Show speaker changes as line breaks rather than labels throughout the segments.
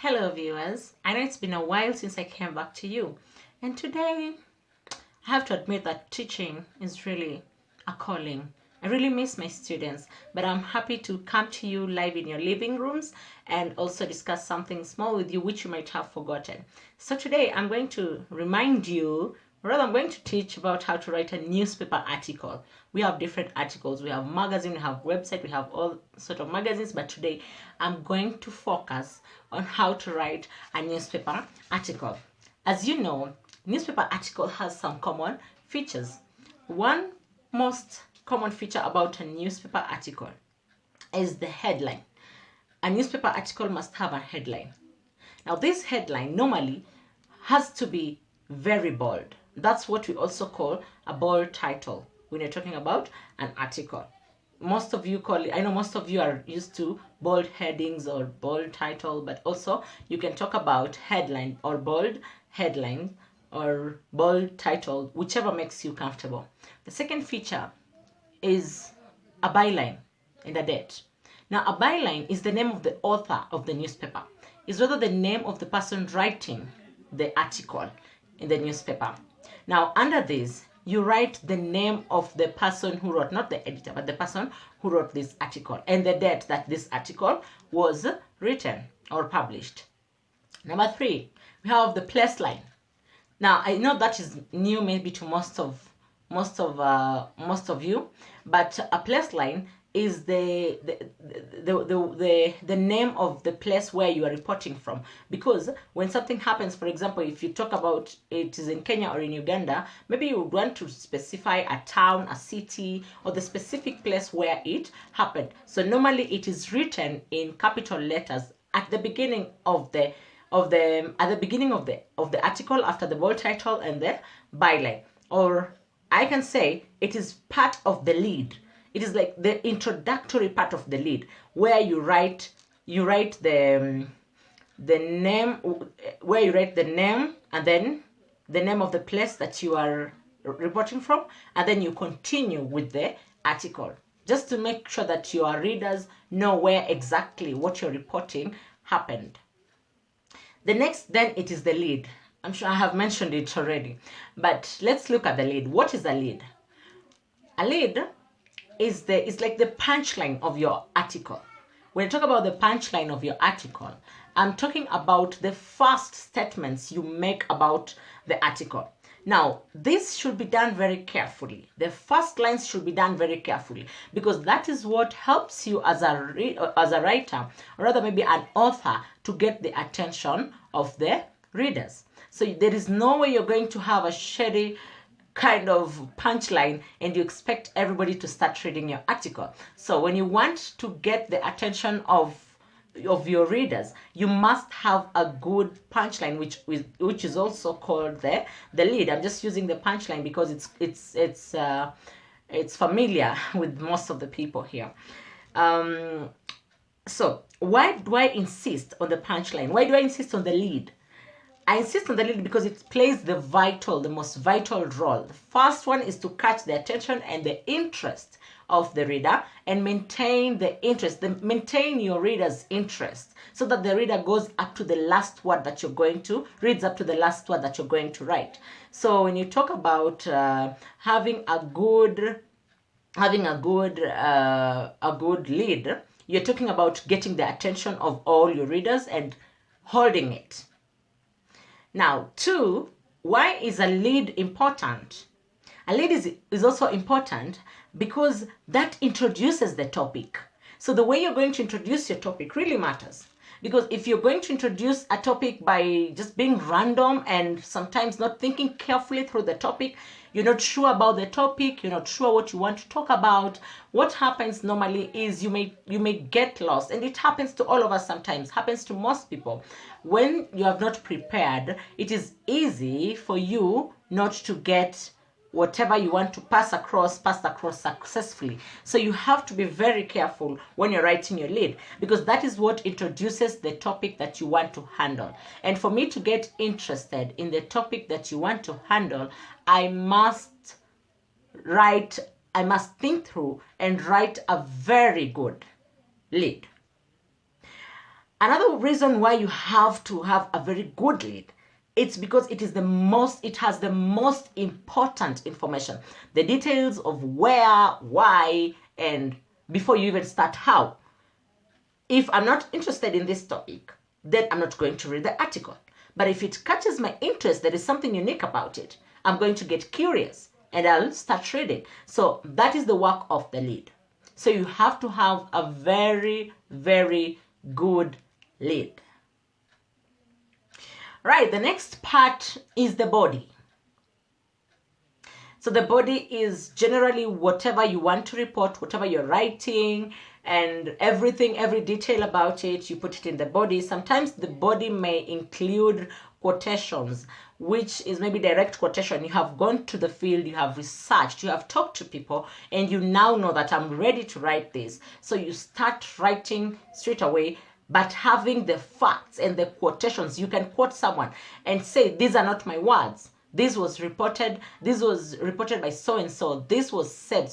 Hello viewers, I know it's been a while since I came back to you, and today I have to admit that teaching is really a calling. I really miss my students, but I'm happy to come to you live in your living rooms and also discuss something small with you which you might have forgotten. So today I'm going to remind you, or rather I'm going to teach about how to write a newspaper article. We have different articles, we have magazine, we have website, we have all sort of magazines, but today I'm going to focus on how to write a newspaper article. As you know, newspaper article has some common features. One most common feature about a newspaper article is the headline. A newspaper article must have a headline. Now this headline normally has to be very bold. That's what we also call a bold title when you're talking about an article. Most of you call it, I know most of you are used to bold headings or bold title, but also you can talk about headline or bold headline or bold title, whichever makes you comfortable. The second feature is a byline and a date. Now a byline is the name of the author of the newspaper. It's rather the name of the person writing the article in the newspaper. Now under this, you write the name of the person who wrote, not the editor, but the person who wrote this article and the date that this article was written or published. Number three, we have the place line. Now I know that is new maybe to most of you, but a place line is the name of the place where you are reporting from. Because when something happens, for example, if you talk about it is in Kenya or in Uganda, maybe you would want to specify a town, a city, or the specific place where it happened. So normally it is written in capital letters at the beginning of the article, after the bold title and the byline. Or I can say it is part of the lead. It is like the introductory part of the lead, where you write the name, where you write the name and then the name of the place that you are reporting from, and then you continue with the article, just to make sure that your readers know where exactly what you're reporting happened. The next, then, it is the lead. I'm sure I have mentioned it already, but let's look at the lead. What is a lead? A lead is like the punchline of your article. When I talk about the punchline of your article, I'm talking about the first statements you make about the article. Now, this should be done very carefully. The first lines should be done very carefully, because that is what helps you as a writer, or rather maybe an author, to get the attention of the readers. So there is no way you're going to have a shady kind of punchline and you expect everybody to start reading your article. So when you want to get the attention of your readers, you must have a good punchline, which is also called the lead. I'm just using the punchline because it's familiar with most of the people here. So why do I insist on the punchline? Why do I insist on the lead? I insist on the lead because it plays the most vital role. The first one is to catch the attention and the interest of the reader and maintain the interest, maintain your reader's interest, so that the reader goes up to the last word that you're going to, reads up to the last word that you're going to write. So when you talk about having a good lead, you're talking about getting the attention of all your readers and holding it. Now, two, why is a lead important? A lead is also important because that introduces the topic. So the way you're going to introduce your topic really matters. Because if you're going to introduce a topic by just being random and sometimes not thinking carefully through the topic, you're not sure about the topic, you're not sure what you want to talk about, what happens normally is you may get lost. And it happens to all of us sometimes, happens to most people. When you have not prepared, it is easy for you not to get whatever you want to pass across successfully. So you have to be very careful when you're writing your lead, because that is what introduces the topic that you want to handle. And for me to get interested in the topic that you want to handle, I must think through and write a very good lead. Another reason why you have to have a very good lead, it's because it has the most important information, the details of where, why, and before you even start how. If I'm not interested in this topic, then I'm not going to read the article. But if it catches my interest, there is something unique about it, I'm going to get curious and I'll start reading. So that is the work of the lead. So you have to have a very, very good lead. Right, the next part is the body. So the body is generally whatever you want to report, whatever you're writing, and everything, every detail about it, you put it in the body. Sometimes the body may include quotations, which is maybe direct quotation. You have gone to the field, you have researched, you have talked to people, and you now know that I'm ready to write this. So you start writing straight away, but having the facts and the quotations. You can quote someone and say, these are not my words. This was reported by so-and-so. This was said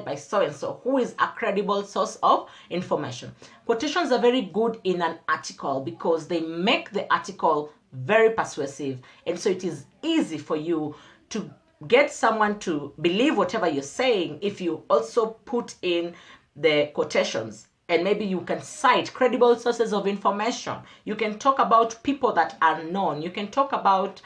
by so-and-so, who is a credible source of information. Quotations are very good in an article because they make the article very persuasive. And so it is easy for you to get someone to believe whatever you're saying if you also put in the quotations. And maybe you can cite credible sources of information. You can talk about people that are known. You can talk about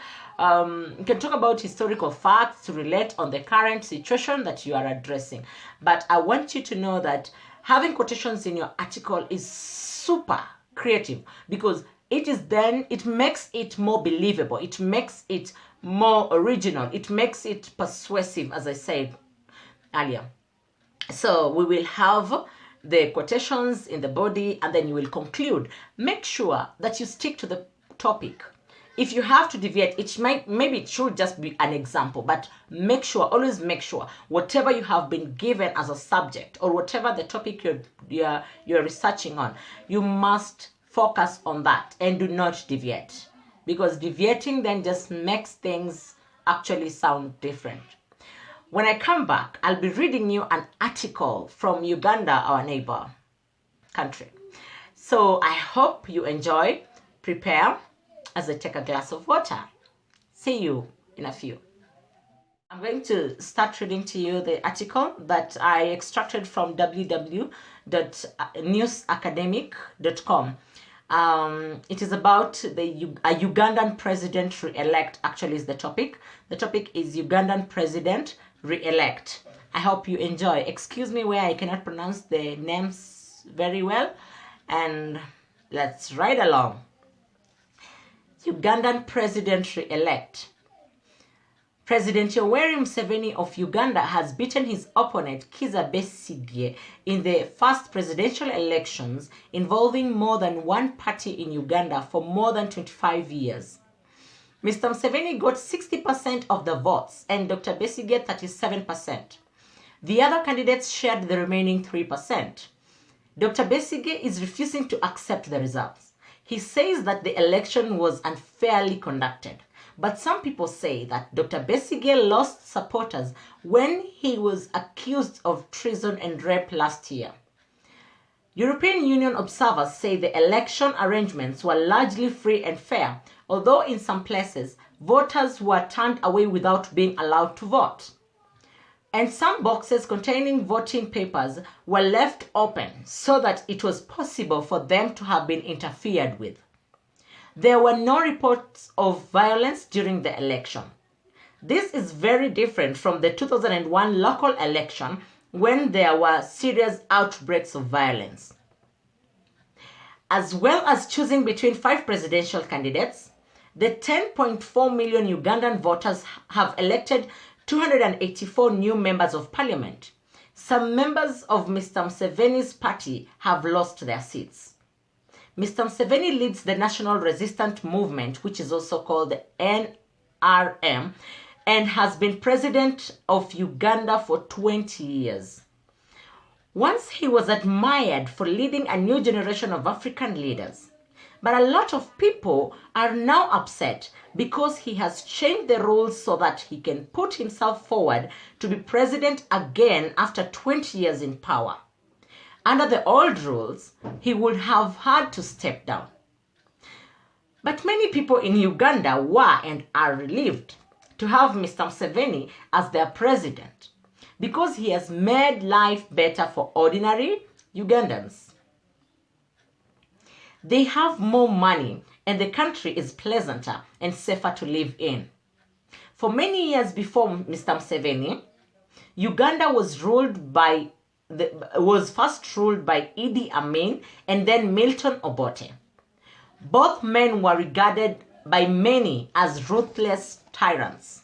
historical facts to relate on the current situation that you are addressing. But I want you to know that having quotations in your article is super creative, because it makes it more believable. It makes it more original. It makes it persuasive, as I said earlier. So we will have the quotations in the body, and then you will conclude. Make sure that you stick to the topic. If you have to deviate, maybe it should just be an example, but always make sure, whatever you have been given as a subject or whatever the topic you're researching on, you must focus on that and do not deviate, because deviating then just makes things actually sound different. When I come back, I'll be reading you an article from Uganda, our neighbor country. So I hope you enjoy. Prepare as I take a glass of water. See you in a few. I'm going to start reading to you the article that I extracted from www.newsacademic.com. It is about a Ugandan president re-elect, actually is the topic. The topic is Ugandan president re-elect. I hope you enjoy. Excuse me where I cannot pronounce the names very well, and let's ride along. Ugandan president re-elect. President Yoweri Museveni of Uganda has beaten his opponent Kizza Besigye in the first presidential elections involving more than one party in Uganda for more than 25 years. Mr. Museveni got 60% of the votes and Dr. Besigye 37%. The other candidates shared the remaining 3%. Dr. Besigye is refusing to accept the results. He says that the election was unfairly conducted. But some people say that Dr. Besigye lost supporters when he was accused of treason and rape last year. European Union observers say the election arrangements were largely free and fair, although in some places, voters were turned away without being allowed to vote. And some boxes containing voting papers were left open so that it was possible for them to have been interfered with. There were no reports of violence during the election. This is very different from the 2001 local election when there were serious outbreaks of violence. As well as choosing between 5 presidential candidates, the 10.4 million Ugandan voters have elected 284 new members of parliament. Some members of Mr. Museveni's party have lost their seats. Mr. Museveni leads the National Resistance Movement, which is also called the NRM, and has been president of Uganda for 20 years. Once he was admired for leading a new generation of African leaders. But a lot of people are now upset because he has changed the rules so that he can put himself forward to be president again after 20 years in power. Under the old rules, he would have had to step down. But many people in Uganda were and are relieved to have Mr. Museveni as their president because he has made life better for ordinary Ugandans. They have more money and the country is pleasanter and safer to live in. For many years before Mr. Museveni, Uganda was first ruled by Idi Amin and then Milton Obote. Both men were regarded by many as ruthless tyrants.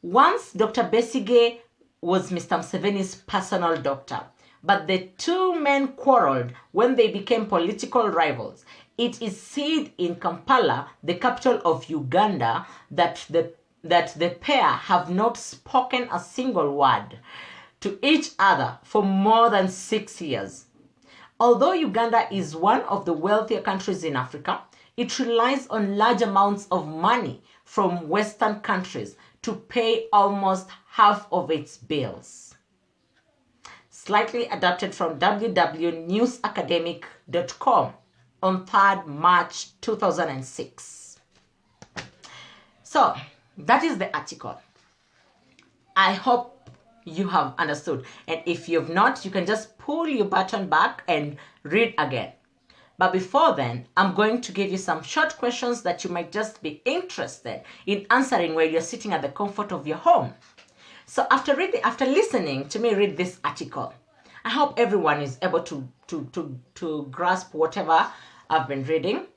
Once Dr. Besigye was Mr. Museveni's personal doctor, but the two men quarreled when they became political rivals. It is said in Kampala, the capital of Uganda, that the pair have not spoken a single word to each other for more than 6 years. Although Uganda is one of the wealthier countries in Africa, it relies on large amounts of money from Western countries to pay almost half of its bills. Slightly adapted from www.newsacademic.com on 3rd March 2006. So, that is the article. I hope you have understood. And if you have not, you can just pull your button back and read again. But before then, I'm going to give you some short questions that you might just be interested in answering while you're sitting at the comfort of your home. So after listening to me read this article, I hope everyone is able to grasp whatever I've been reading.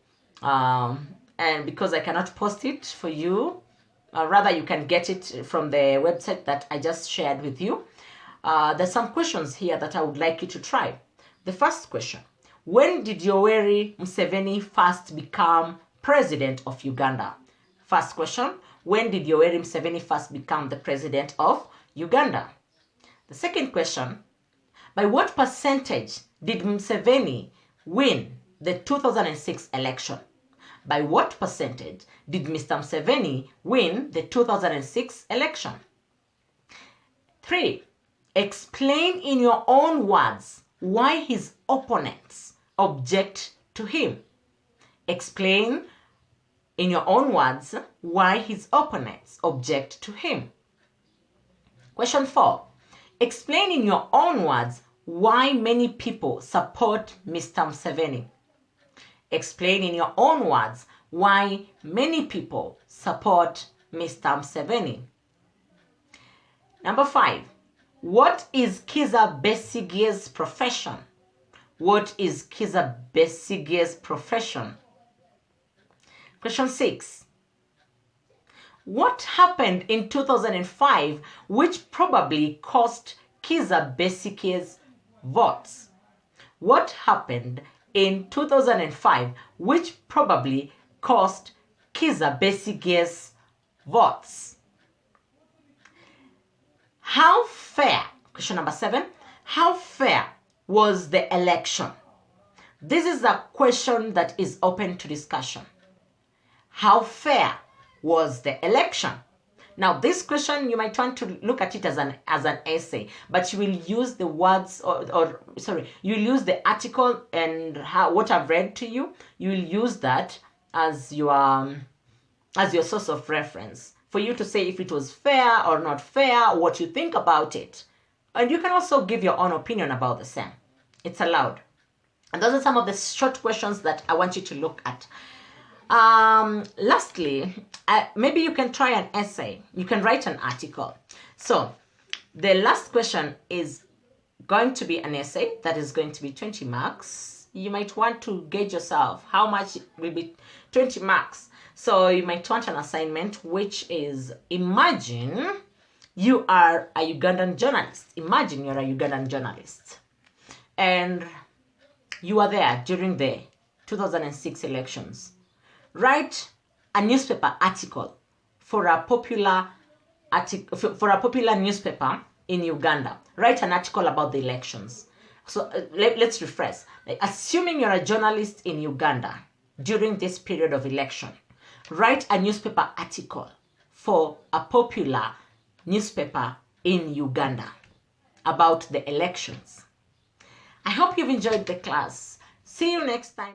And because I cannot post it for you, rather you can get it from the website that I just shared with you. There's some questions here that I would like you to try. The first question: when did Yoweri Museveni first become president of Uganda? First question: when did Yoweri Museveni first become the president of Uganda? The second question: by what percentage did Museveni win the 2006 election? By what percentage did Mr. Museveni win the 2006 election? 3. Explain in your own words why his opponents object to him. Explain in your own words why his opponents object to him. Question 4. Explain in your own words why many people support Mr. Museveni. Explain in your own words why many people support Mr. Museveni. Number 5. What is Kizza Besigye's profession? What is Kizza Besigye's profession? Question 6. What happened in 2005 which probably cost Kizza Besigye's votes? What happened in 2005 which probably cost Kizza Besigye's votes? How fair, question number 7, how fair was the election? This is a question that is open to discussion. How fair was the election? Now, this question, you might want to look at it as an essay, but you will use the words, you'll use the article and what I've read to you. You will use that as your source of reference for you to say if it was fair or not fair, what you think about it. And you can also give your own opinion about the same. It's allowed. And those are some of the short questions that I want you to look at. Lastly, maybe you can try an essay. You can write an article. So the last question is going to be an essay that is going to be 20 marks. You might want to gauge yourself how much will be 20 marks. So you might want an assignment, which is, imagine you are a Ugandan journalist. Imagine you're a Ugandan journalist and you are there during the 2006 elections. Write a newspaper article for a popular newspaper in Uganda. Write an article about the elections. So let's rephrase. Assuming you're a journalist in Uganda during this period of election, write a newspaper article for a popular newspaper in Uganda about the elections. I hope you've enjoyed the class. See you next time.